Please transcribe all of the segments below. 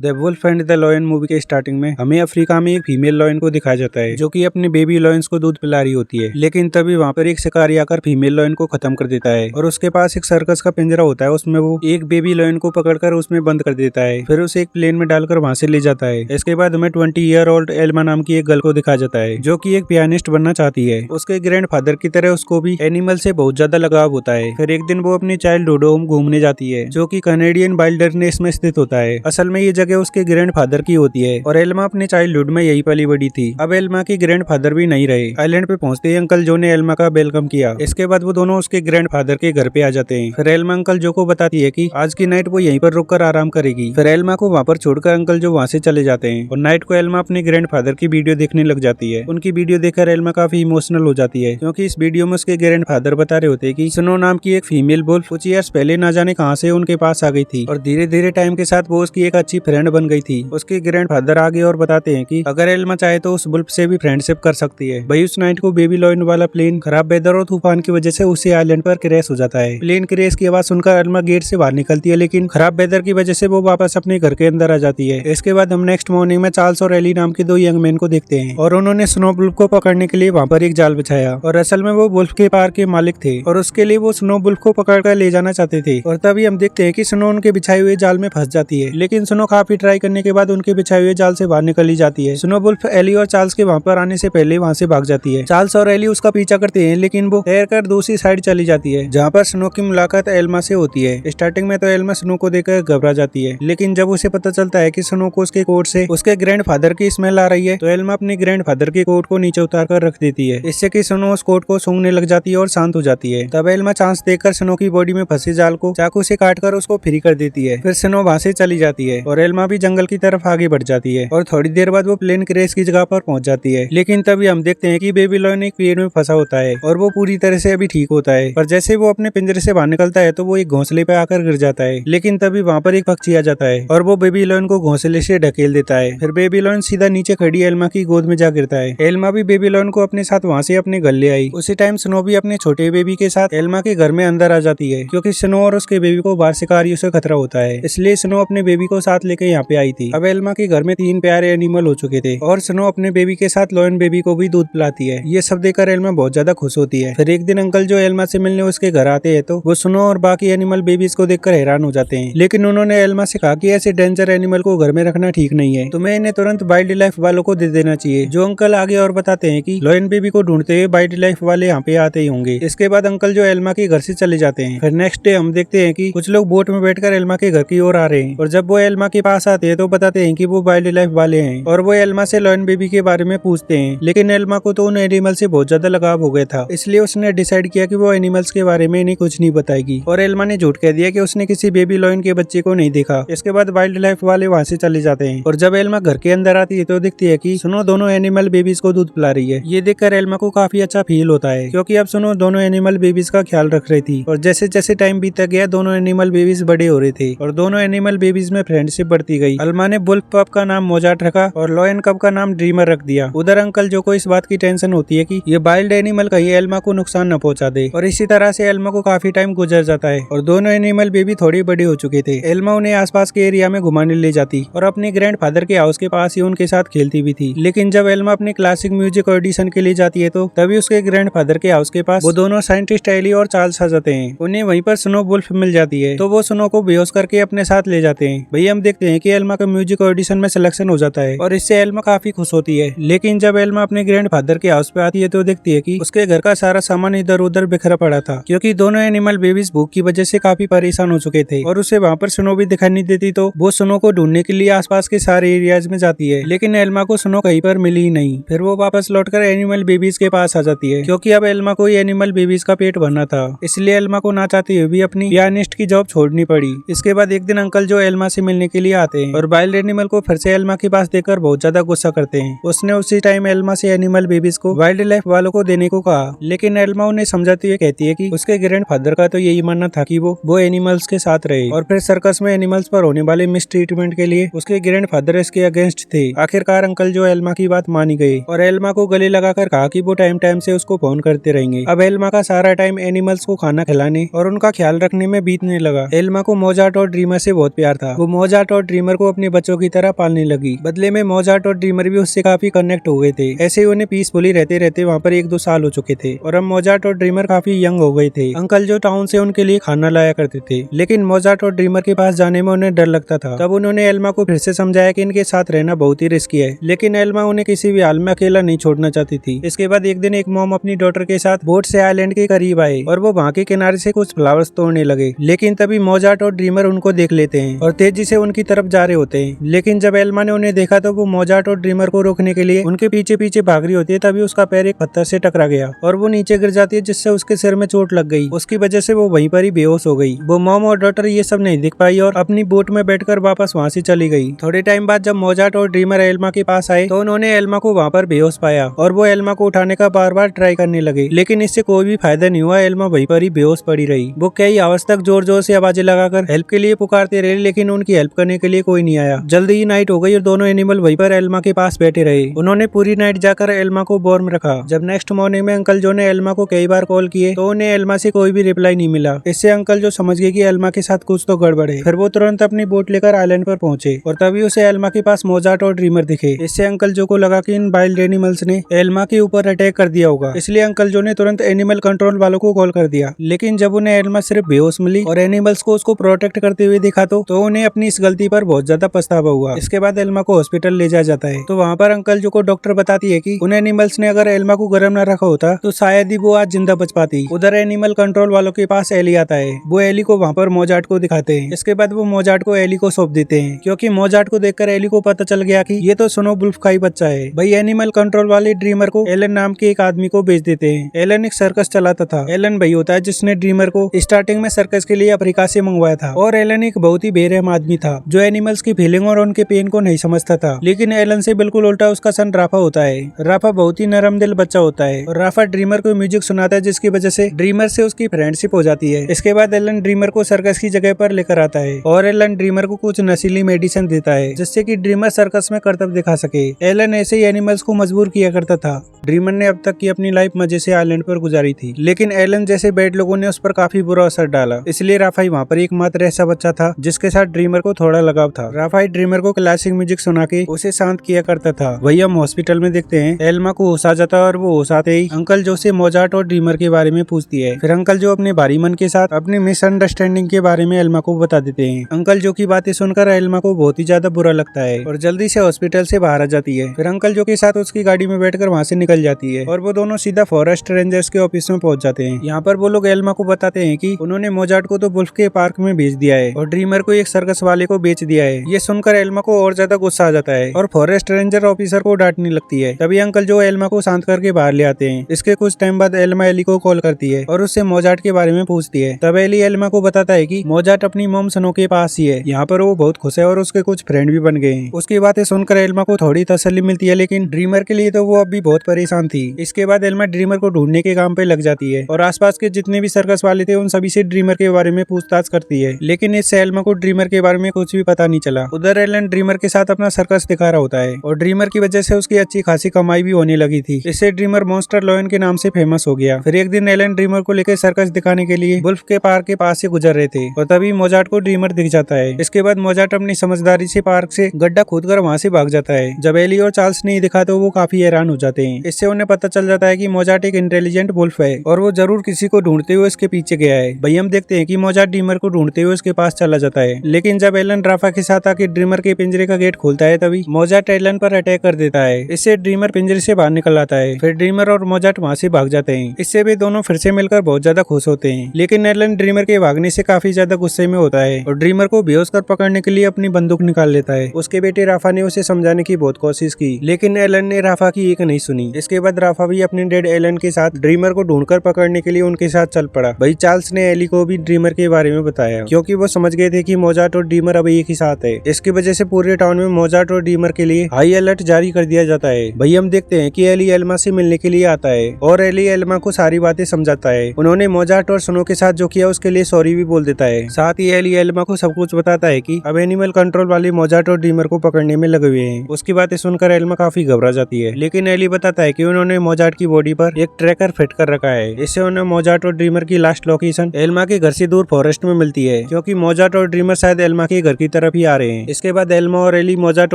The wolf and the lion movie के starting में हमें अफ्रीका में एक फीमेल लॉयन को दिखाया जाता है जो कि अपने बेबी लॉयंस को दूध पिला रही होती है। लेकिन तभी वहाँ पर एक शिकारी आकर फीमेल लॉयन को खत्म कर देता है और उसके पास एक सर्कस का पिंजरा होता है, उसमें वो एक बेबी लॉयन को पकड़कर उसमें बंद कर देता है, फिर उसे एक प्लेन में डालकर वहाँ से ले जाता है। इसके बाद हमें 20-year-old एल्मा नाम की एक गर्ल को दिखाया जाता है जो कि एक पियानिस्ट बनना चाहती है। उसके ग्रैंडफादर की तरह उसको भी एनिमल से बहुत ज्यादा लगाव होता है। फिर एक दिन वो अपनी चाइल्डहुड होम घूमने जाती है जो कि कैनेडियन वाइल्डरनेस में स्थित होता है। असल में ये जगह उसके ग्रैंडफादर की होती है और एल्मा अपने चाइल्डहुड में यही पली बड़ी थी। अब एल्मा की ग्रैंडफादर भी नहीं रहे। आइलैंड पे पहुंचते ही अंकल जो ने एल्मा का वेलकम किया। इसके बाद वो दोनों उसके ग्रैंडफादर के घर पे आ जाते हैं। फिर एल्मा अंकल जो को बताती है कि आज की नाइट वो यहीं पर रुककर आराम करेगी। फिर एल्मा को वहाँ पर छोड़कर अंकल जो वहाँ से चले जाते हैं और नाइट को एल्मा अपने ग्रैंडफादर की वीडियो देखने लग जाती है। उनकी वीडियो देखकर एल्मा काफी इमोशनल हो जाती है क्योंकि इस वीडियो में उसके ग्रैंडफादर बता रहे होते हैं कि स्नो नाम की एक फीमेल वुल्फ कुछ ईयर्स पहले ना जाने कहाँ से उनके पास आ गई थी और धीरे धीरे टाइम के साथ वो उसकी एक अच्छी फ्रेंड बन गई थी। उसके ग्रैंडफादर आगे और बताते हैं कि अगर एल्मा चाहे तो उस वुल्फ से भी फ्रेंडशिप कर सकती है। भाई उस नाइट को बेबी लॉयन वाला प्लेन खराब वेदर और तूफान की वजह से उसी आइलैंड पर क्रैश हो जाता है। प्लेन क्रैश की आवाज सुनकर एल्मा गेट से बाहर निकलती है, लेकिन खराब वेदर की वजह से वो वापस अपने घर के अंदर आ जाती है। इसके बाद हम नेक्स्ट मॉर्निंग में चार्ल्स और एली नाम के दो यंग मैन को देखते हैं और उन्होंने स्नो वुल्फ को पकड़ने के लिए वहाँ पर एक जाल बिछाया और असल में वो वुल्फ के पार के मालिक थे और उसके लिए वो स्नो वुल्फ को पकड़कर ले जाना चाहते थे। और तभी हम देखते हैं कि स्नो उनके बिछाए हुए जाल में फंस जाती है, लेकिन स्नो काफी ट्राई करने के बाद उनके बिछाए हुए जाल से बाहर निकल जाती है। स्नो वुल्फ एली और चार्ल्स के वहाँ पर आने से पहले वहाँ से भाग जाती है। चार्ल्स और एली उसका पीछा करते हैं, लेकिन वो तैर कर दूसरी साइड चली जाती है जहाँ पर स्नो की मुलाकात एल्मा से होती है। स्टार्टिंग में तो एल्मा स्नो को देखकर घबरा जाती है, लेकिन जब उसे पता चलता है कि स्नो को उसके कोट से उसके ग्रैंडफादर की स्मेल आ रही है तो एल्मा अपने ग्रैंडफादर के कोट को नीचे उतार कर रख देती है। इससे कि स्नो उस कोट को सूंघने लग जाती है और शांत हो जाती है। तब एल्मा चांस देखकर स्नो की बॉडी में फंसे जाल को चाकू से काटकर उसको फ्री कर देती है। फिर स्नो वहाँ से चली जाती है और एल्मा भी जंगल की तरफ आगे बढ़ जाती है और थोड़ी देर बाद वो प्लेन क्रैश की जगह पर पहुंच जाती है। लेकिन तभी हम देखते हैं कि बेबी लॉयन एक पेड़ में फंसा होता है और वो पूरी तरह से अभी ठीक होता है, पर जैसे वो अपने पिंजरे से बाहर निकलता है तो वो एक घोंसले पे आकर गिर जाता है। लेकिन तभी वहाँ पर एक पक्षी आ जाता है और वो बेबी लॉयन को घोंसले से ढकेल देता है। फिर बेबी लॉयन सीधा नीचे खड़ी एल्मा की गोद में जा गिरता है। एल्मा भी बेबी लॉयन को अपने साथ वहाँ से अपने घर ले आई। उसी टाइम स्नो भी अपने छोटे बेबी के साथ एल्मा के घर में अंदर आ जाती है क्योंकि स्नो और उसके बेबी को बाहर शिकारियों से खतरा होता है, इसलिए स्नो अपने बेबी को साथ लेकर यहाँ पे आई थी। अब एल्मा के घर में 3 प्यारे एनिमल हो चुके थे और स्नो अपने बेबी के साथ लॉयन बेबी को भी दूध पिलाती है। ये सब देखकर एल्मा बहुत ज्यादा खुश होती है। फिर एक दिन अंकल जो एल्मा से मिलने उसके घर आते हैं तो वो स्नो और बाकी एनिमल बेबीज को देखकर हैरान हो जाते हैं, लेकिन उन्होंने एल्मा से कहा कि ऐसे डेंजर एनिमल को घर में रखना ठीक नहीं है, तुम्हें इन्हें तुरंत वाइल्ड लाइफ वालों को दे देना चाहिए। जो अंकल आगे और बताते हैं कि लॉयन बेबी को ढूंढते हुए वाइल्ड लाइफ वाले यहाँ पे आते ही होंगे। इसके बाद अंकल जो एल्मा के घर से चले जाते हैं। फिर नेक्स्ट डे हम देखते हैं कि कुछ लोग बोट में बैठकर एल्मा के घर की ओर आ रहे हैं और जब वो एल्मा के पास आते हैं तो बताते हैं कि वो वाइल्ड लाइफ वाले हैं और वो एल्मा से लॉयन बेबी के बारे में पूछते हैं। लेकिन एल्मा को तो उन एनिमल से बहुत ज्यादा लगाव हो गया था, इसलिए उसने डिसाइड किया कि वो एनिमल्स के बारे में इन्हें कुछ नहीं बताएगी और एल्मा ने झूठ कह दिया कि उसने किसी बेबी लॉयन के बच्चे को नहीं देखा। इसके बाद वाइल्ड लाइफ वाले वहाँ से चले जाते हैं और जब एल्मा घर के अंदर आती है तो दिखती है कि सुनो दोनों एनिमल बेबीज को दूध पिला रही है। ये देखकर एल्मा को काफी अच्छा फील होता है क्योंकि अब सुनो दोनों एनिमल बेबीज का ख्याल रख रही थी और जैसे जैसे टाइम बीता गया दोनों एनिमल बेबीज बड़े हो रहे थे और दोनों एनिमल बेबीज में फ्रेंडशिप बढ़ती गई। अल्मा ने वुल्फ पप का नाम मोजार्ट रखा और लॉयन कप का नाम ड्रीमर रख दिया। उधर अंकल जो को इस बात की टेंशन होती है कि ये वाइल्ड एनिमल कहीं एल्मा को नुकसान न पहुंचा दे और इसी तरह से एल्मा को काफी टाइम गुजर जाता है और दोनों एनिमल बेबी थोड़ी बड़ी हो चुके थे। एल्मा उन्हें आसपास के एरिया में घुमाने ले जाती और अपने ग्रैंडफादर के हाउस के पास ही उनके साथ खेलती भी थी। लेकिन जब एल्मा अपने क्लासिक म्यूजिक ऑडिशन के लिए जाती है तो तभी उसके ग्रैंडफादर के हाउस के पास वो दोनों साइंटिस्ट एली और चार्ल्स आ जाते हैं। उन्हें वहीं पर स्नो वुल्फ मिल जाती है तो वो स्नो को बेहोश करके अपने साथ ले जाते हैं। भैया हम देखते हैं कि एल्मा का म्यूजिक ऑडिशन में सिलेक्शन हो जाता है और इससे एल्मा काफी खुश होती है। लेकिन जब एल्मा अपने ग्रैंडफादर के हाउस पे आती है तो देखती है कि उसके घर का सारा सामान इधर उधर बिखरा पड़ा था क्योंकि दोनों एनिमल बेबीज भूख की वजह से काफी परेशान हो चुके थे और उसे वहाँ पर स्नो भी दिखाई नहीं देती तो वो स्नो को ढूंढने के लिए आसपास के सारे एरियाज में जाती है, लेकिन एल्मा को स्नो कहीं पर मिली ही नहीं। फिर वो वापस लौटकर एनिमल बेबीज के पास आ जाती है क्योंकि अब एल्मा को एनिमल बेबीज का पेट भरना था, इसलिए एल्मा को ना चाहते हुए भी अपनी पियानिस्ट की जॉब छोड़नी पड़ी। इसके बाद एक दिन अंकल जो एल्मा से मिलने के लिए आते हैं और वाइल्ड एनिमल को फिर से एल्मा के पास देखकर बहुत ज्यादा गुस्सा करते हैं। उसने उसी टाइम एल्मा से एनिमल बेबीज को वाइल्ड लाइफ वालों को देने को कहा, लेकिन एल्मा उन्हें समझाती हुए कहती है कि उसके ग्रैंडफादर का तो यही मानना था कि वो एनिमल्स के साथ रहे और फिर सर्कस में एनिमल्स पर होने वाले मिसट्रीटमेंट के लिए उसके ग्रैंडफादर इसके अगेंस्ट थे। आखिरकार अंकल जो एल्मा की बात मानी गई और एल्मा को गले लगाकर कहा कि वो टाइम टाइम से उसको फोन करते रहेंगे। अब एल्मा का सारा टाइम एनिमल्स को खाना खिलाने और उनका ख्याल रखने में बीतने लगा। एल्मा को मोजार्ट और ड्रीमर से बहुत प्यार था। वो मोजार्ट और ड्रीमर को अपने बच्चों की तरह पालने लगी। बदले में मोजार्ट और ड्रीमर भी उससे काफी कनेक्ट हो गए थे। ऐसे ही उन्हें पीसफुली रहते रहते वहाँ पर 1-2 साल हो चुके थे और अब मोजार्ट और ड्रीमर काफी यंग हो गए थे। अंकल जो टाउन से उनके लिए खाना लाया करते थे, लेकिन मोजार्ट और ड्रीमर के पास जाने में उन्हें डर लगता था। तब उन्होंने एल्मा को फिर से समझाया कि इनके साथ रहना बहुत ही रिस्की है, लेकिन एल्मा उन्हें किसी भी हाल में अकेला नहीं छोड़ना चाहती थी। इसके बाद एक दिन एक मॉम अपनी डॉटर के साथ बोट से आइलैंड के करीब आए और वो वहाँ के किनारे से कुछ फ्लावर्स तोड़ने लगे, लेकिन तभी मोजार्ट और ड्रीमर उनको देख लेते हैं और तेजी से उनकी तरफ जा रहे होते हैं। लेकिन जब एल्मा ने उन्हें देखा तो वो मोजार्ट और ड्रीमर को रोकने के लिए उनके पीछे पीछे भाग रही होती है। तभी उसका पैर एक पत्थर से टकरा गया और वो नीचे गिर जाती है, जिससे उसके सिर में चोट लग गई। उसकी वजह से वो वहीं पर ही बेहोश हो गई। वो मॉम और डॉटर ये सब नहीं दिख पाई और अपनी बोट में बैठकर वापस वहाँ से चली गई। थोड़े टाइम बाद जब मोजार्ट और ड्रीमर एल्मा के पास आए तो उन्होंने एल्मा को वहाँ पर बेहोश पाया और वो एल्मा को उठाने का बार बार ट्राई करने लगे, लेकिन इससे कोई भी फायदा नहीं हुआ। एल्मा वहीं पर ही बेहोश पड़ी रही। वो कई आवर्स तक जोर जोर से आवाजें लगाकर हेल्प के लिए पुकारते रहे, लेकिन उनकी हेल्प करने के लिए कोई नहीं आया। जल्दी ही नाइट हो गई और दोनों एनिमल वहीं पर एल्मा के पास बैठे रहे। उन्होंने पूरी नाइट जाकर एल्मा को वार्म रखा। जब नेक्स्ट मॉर्निंग में अंकल जो ने एल्मा को कई बार कॉल किए तो उन्हें एल्मा से कोई भी रिप्लाई नहीं मिला। इससे अंकल जो समझ गए कि एल्मा के साथ कुछ तो गड़बड़ है। फिर वो तुरंत अपनी बोट लेकर आइलैंड पर पहुंचे और तभी उसे एल्मा के पास मोजार्ट और ड्रीमर दिखे। इससे अंकल जो को लगा कि इन वाइल्ड एनिमल्स ने एल्मा के ऊपर अटैक कर दिया होगा, इसलिए अंकल जो ने तुरंत एनिमल कंट्रोल वालों को कॉल कर दिया। लेकिन जब उन्हें एल्मा सिर्फ बेहोश मिली और एनिमल्स को उसको प्रोटेक्ट करते हुए देखा तो उन्हें अपनी इस गलती पर बहुत ज्यादा पछतावा हुआ। इसके बाद एल्मा को हॉस्पिटल ले जाया जाता है तो वहाँ पर अंकल जो को डॉक्टर बताती है कि उन एनिमल्स ने अगर एल्मा को गर्म न रखा होता तो शायद ही वो आज जिंदा बच पाती। उधर एनिमल कंट्रोल वालों के पास एली आता है। वो एली को वहाँ पर मोजार्ट को दिखाते हैं। इसके बाद वो मोजार्ट को एली को सौंप देते हैं, क्योंकि मोजार्ट को देखकर एली को पता चल गया कि ये तो स्नो वुल्फ का ही बच्चा है। भाई एनिमल कंट्रोल वाले ड्रीमर को एलन नाम के एक आदमी को बेच देते हैं। एलन एक सर्कस चलाता था। एलन भाई होता है जिसने ड्रीमर को स्टार्टिंग में सर्कस के लिए अफ्रीका से मंगवाया था। और एलन एक बहुत ही बेरहम आदमी था जो एनिमल्स की फीलिंग और उनके पेन को नहीं समझता था। लेकिन एलन से बिल्कुल उल्टा उसका सन राफा होता है। राफा बहुत ही नरम दिल बच्चा होता है और राफा ड्रीमर को म्यूजिक सुनाता है, जिसकी वजह से ड्रीमर से उसकी फ्रेंडशिप हो जाती है। इसके बाद एलन ड्रीमर को सर्कस की जगह पर लेकर आता है और एलन ड्रीमर को कुछ नशीली मेडिसिन देता है, जिससे कि ड्रीमर सर्कस में करतब दिखा सके। एलन ऐसे ही एनिमल्स को मजबूर किया करता था। ड्रीमर ने अब तक की अपनी लाइफ मजे से आइलैंड पर गुजारी थी, लेकिन एलन जैसे बैड लोगों ने उस पर काफी बुरा असर डाला। इसलिए राफाई वहाँ पर एकमात्र ऐसा बच्चा था जिसके साथ ड्रीमर को थोड़ा लगाव था। राफाई ड्रीमर को क्लासिक म्यूजिक सुना के उसे शांत किया करता था। वही हम हॉस्पिटल में देखते हैं एल्मा को होश आ जाता है और वो होश आते ही अंकल जो से मोजार्ट और ड्रीमर के बारे में पूछती है। फिर अंकल जो अपने भारी मन के साथ अपनी मिसअंडरस्टैंडिंग के बारे में एल्मा को बता देते हैं। अंकल जो की बातें सुनकर एल्मा को बहुत ही ज्यादा बुरा लगता है और जल्दी से हॉस्पिटल से बाहर आ जाती है। फिर अंकल जो के साथ उसकी गाड़ी में बैठकर वहाँ से निकल जाती है और वो दोनों सीधा फॉरेस्ट रेंजर्स के ऑफिस में पहुंच जाते हैं। यहाँ पर वो लोग एल्मा को बताते हैं कि उन्होंने मोजार्ट को तो वुल्फ के पार्क में भेज दिया है और ड्रीमर को एक सर्कस वाले को बेच दिया है। ये सुनकर एल्मा को और ज्यादा गुस्सा आ जाता है और फॉरेस्ट रेंजर ऑफिसर को डांटने लगती है। तभी अंकल जो एल्मा को शांत करके बाहर ले आते हैं। इसके कुछ टाइम बाद एल्मा एली को कॉल करती है और उससे मोजार्ट के बारे में पूछती है। तब एली एल्मा को बताता है कि मोजार्ट अपनी मॉम स्नो के पास ही है। यहाँ पर वो बहुत खुश है और उसके कुछ फ्रेंड भी बन गए हैं। उसकी बातें सुनकर एल्मा को थोड़ी तसल्ली मिलती है, लेकिन ड्रीमर के लिए तो वो अब भी बहुत परेशान थी। इसके बाद एल्मा ड्रीमर को ढूंढने के काम पे लग जाती है और आसपास के जितने भी सर्कस वाले थे उन सभी से ड्रीमर के बारे में पूछताछ करती है, लेकिन इससे एल्मा को ड्रीमर के बारे में कुछ भी पता नहीं चला। उधर एलन ड्रीमर के साथ अपना सर्कस दिखा रहा होता है और ड्रीमर की वजह से उसकी अच्छी खासी कमाई भी होने लगी थी। इससे ड्रीमर मॉन्स्टर लॉयन के नाम से फेमस हो गया। फिर एक दिन एलन ड्रीमर को लेकर सर्कस दिखाने के लिए वुल्फ के पार्क के पास से गुजर रहे थे और तभी मोजार्ट को ड्रीमर दिख जाता है। इसके बाद मोजार्ट अपनी समझदारी से पार्क से गड्ढा खोदकर वहाँ से भाग जाता है। जब एली और चार्ल्स नहीं दिखा तो वो काफी हैरान हो जाते हैं। इससे उन्हें पता चल जाता है कि मोजार्ट एक इंटेलिजेंट वुल्फ है और वो जरूर किसी को ढूंढते हुए उसके पीछे गया है। भाई हम देखते हैं कि मोजार्ट ड्रीमर को ढूंढते हुए उसके पास चला जाता है, लेकिन जब एलन राफा के साथ आके ड्रीमर के पिंजरे का गेट खोलता है तभी मोजार्ट एलन पर अटैक कर देता है। इससे ड्रीमर पिंजरे से बाहर निकल आता है। फिर ड्रीमर और मोजार्ट वहाँ से भाग जाते हैं। इससे भी दोनों फिर से मिलकर बहुत ज्यादा खुश होते हैं, लेकिन एलन ड्रीमर के भागने से काफी ज्यादा गुस्से में होता है और ड्रीमर को बेहोश कर पकड़ने के लिए अपनी बंदूक निकाल लेता है। उसके बेटे राफा ने उसे समझाने की बहुत कोशिश की, लेकिन एलन ने राफा की एक नहीं सुनी। इसके बाद राफा भी अपने डेड एलन के साथ ड्रीमर को ढूंढकर पकड़ने के लिए उनके साथ चल पड़ा। भाई चार्ल्स ने एली को भी ड्रीमर के बारे में बताया, क्योंकि वो समझ गए थे कि मोजार्ट और ड्रीमर अब एक ही साथ है। इसकी वजह से पूरे टाउन में मोजार्ट और ड्रीमर के लिए हाई अलर्ट जारी कर दिया जाता है। भाई हम देखते हैं कि एली एल्मा से मिलने के लिए आता है और एली एल्मा को सारी बातें समझाता है। उन्होंने मोजार्ट और स्नो के साथ जो किया उसके लिए सॉरी भी बोल देता है। साथ ही एली एल्मा को सब कुछ बताता है कि अब एनिमल कंट्रोल वाले मोजार्ट और ड्रीमर को पकड़ने में लगे हुए हैं। उसकी बातें सुनकर एल्मा काफी घबरा जाती है, लेकिन एली बताता है कि उन्होंने मोजार्ट की बॉडी पर एक ट्रैकर फिट कर रखा है। इससे उन्हें मोजार्ट और ड्रीमर की लास्ट लोकेशन एल्मा के घर से दूर फॉरेस्ट में मिलती है, क्योंकि मोजार्ट और ड्रीमर शायद एल्मा के घर की तरफ तरफ ही आ रहे हैं। इसके बाद एल्मा और एली मोजार्ट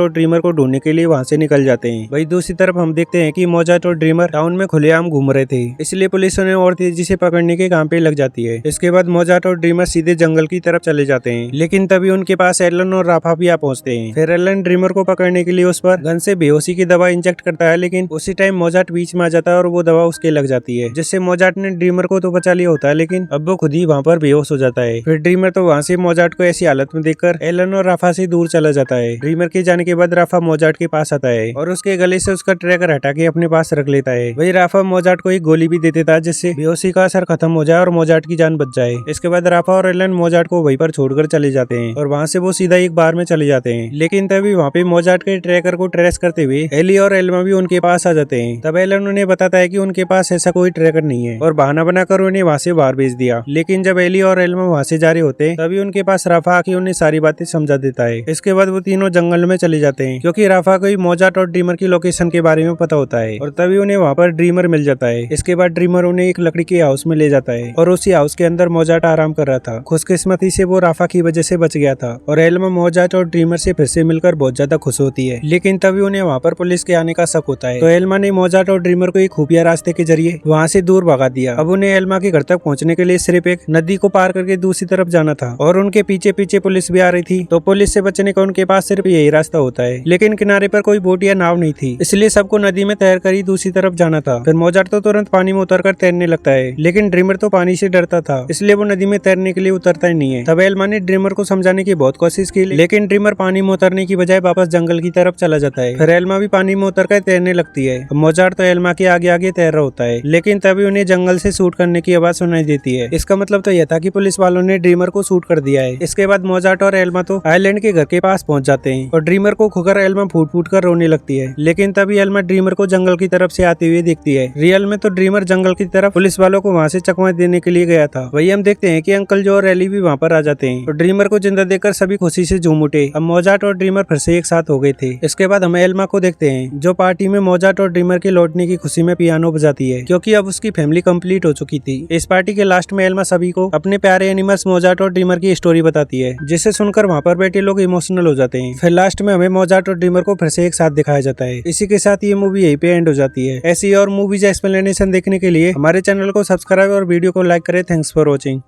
और ड्रीमर को ढूंढने के लिए वहाँ से निकल जाते हैं। वही दूसरी तरफ हम देखते हैं कि मोजार्ट और ड्रीमर टाउन में खुलेआम घूम रहे थे, इसलिए पुलिस उन्हें और तेजी से पकड़ने के काम पे लग जाती है। इसके बाद मोजार्ट और ड्रीमर सीधे जंगल की तरफ चले जाते हैं, लेकिन तभी उनके पास एलन और राफा भी आ पहुंचते हैं। फिर एलन ड्रीमर को पकड़ने के लिए उस पर गन से बेहोशी की दवा इंजेक्ट करता है, लेकिन उसी टाइम मोजार्ट बीच में आ जाता है और वो दवा उसके लग जाती है, जिससे मोजार्ट ने ड्रीमर को तो बचा लिया होता है, लेकिन अब वो खुद ही वहाँ पर बेहोश हो जाता है। फिर ड्रीमर तो वहाँ से मोजार्ट को ऐसी हालत में देखकर एलन और राफा से दूर चला जाता है। ड्रीमर के जाने के बाद राफा मोजार्ट के पास आता है और उसके गले से उसका ट्रैकर हटा के अपने पास रख लेता है। वही राफा मोजार्ट को एक गोली भी दे देता है, जिससे बेहोशी का असर खत्म हो जाए और मोजार्ट की जान बच जाए। इसके बाद राफा और एलन मोजार्ट को वहीं पर छोड़कर चले जाते हैं और वहाँ से वो सीधा एक बार में चले जाते हैं। लेकिन तभी वहाँ पे मोजार्ट के ट्रैकर को ट्रेस करते हुए एली और एल्मा भी उनके पास आ जाते हैं। तब एलन उन्हें बताता है कि उनके पास ऐसा कोई ट्रैकर नहीं है और बहाना बनाकर उन्हें वहाँ से बाहर भेज दिया। लेकिन जब एली और एल्मा वहाँ से जा रहे होते हैं, तभी उनके पास राफा आके उन्हें सारी बातें समझा देता है। इसके बाद वो तीनों जंगल में चले जाते हैं, क्योंकि राफा को मोजार्ट और ड्रीमर की लोकेशन के बारे में पता होता है और तभी उन्हें वहाँ पर ड्रीमर मिल जाता है। इसके बाद ड्रीमर उन्हें एक लकड़ी के हाउस में ले जाता है और उसी हाउस के अंदर मोजार्ट आराम कर रहा था। खुशकिस्मती से वो राफा की वजह से बच गया था और एल्मा मोजार्ट और ड्रीमर से फिर से मिलकर बहुत ज्यादा खुश होती है। लेकिन तभी उन्हें वहाँ पर पुलिस के आने का शक होता है, तो एल्मा ने मोजार्ट और ड्रीमर को एक खुफिया रास्ते के जरिए वहाँ से दूर भगा दिया। अब उन्हें एल्मा के घर तक पहुँचने के लिए सिर्फ एक नदी को पार करके दूसरी तरफ जाना था और उनके पीछे पीछे पुलिस भी आ रही थी, तो पुलिस से बचने का उनके पास सिर्फ यही रास्ता होता है। लेकिन किनारे पर कोई बोट या नाव नहीं थी, इसलिए सबको नदी में तैर कर ही दूसरी तरफ जाना था। फिर मोजार्ट तो तुरंत पानी में उतरकर तैरने लगता है, लेकिन ड्रीमर तो पानी से डरता था, इसलिए वो नदी में तैरने के लिए उतरता ही नहीं है। तब एल्मा ने ड्रीमर को समझाने की बहुत कोशिश की, लेकिन ड्रीमर पानी में उतरने की बजाय वापस जंगल की तरफ चला जाता है। फिर एल्मा भी पानी में उतरकर तैरने लगती है। मोजार्ट तो एल्मा के आगे आगे तैर रहा होता है, लेकिन तभी उन्हें जंगल से शूट करने की आवाज सुनाई देती है। इसका मतलब तो यह था कि पुलिस वालों ने ड्रीमर को शूट कर दिया है। इसके बाद मोजार्ट और एल्मा तो आइलैंड के घर के पास पहुंच जाते हैं और ड्रीमर को खोकर एल्मा फूट फूट कर रोने लगती है। लेकिन तभी एल्मा ड्रीमर को जंगल की तरफ से आते हुए देखती है। रियल में तो ड्रीमर जंगल की तरफ पुलिस वालों को वहाँ से चकमा देने के लिए गया था। वही हम देखते हैं कि अंकल जो और एली भी वहाँ पर आ जाते हैं और ड्रीमर को जिंदा देखकर सभी खुशी से झूम उठे। अब मोजार्ट और ड्रीमर फिर से एक साथ हो गए थे। इसके बाद हम एल्मा को देखते हैं, जो पार्टी में मोजार्ट और ड्रीमर के लौटने की खुशी में पियानो बजाती है, क्योंकि अब उसकी फैमिली कंप्लीट हो चुकी थी। इस पार्टी के लास्ट में एल्मा सभी को अपने प्यारे एनिमल्स मोजार्ट और ड्रीमर की स्टोरी बताती है, जिसे सुनकर वहाँ पर बैठे लोग इमोशनल हो जाते हैं। फिर लास्ट में हमें मोजार्ट और ड्रीमर को फिर से एक साथ दिखाया जाता है। इसी के साथ ये मूवी यहीं पे एंड हो जाती है। ऐसी और मूवीज एक्सप्लेनेशन देखने के लिए हमारे चैनल को सब्सक्राइब और वीडियो को लाइक करें। Thanks for watching.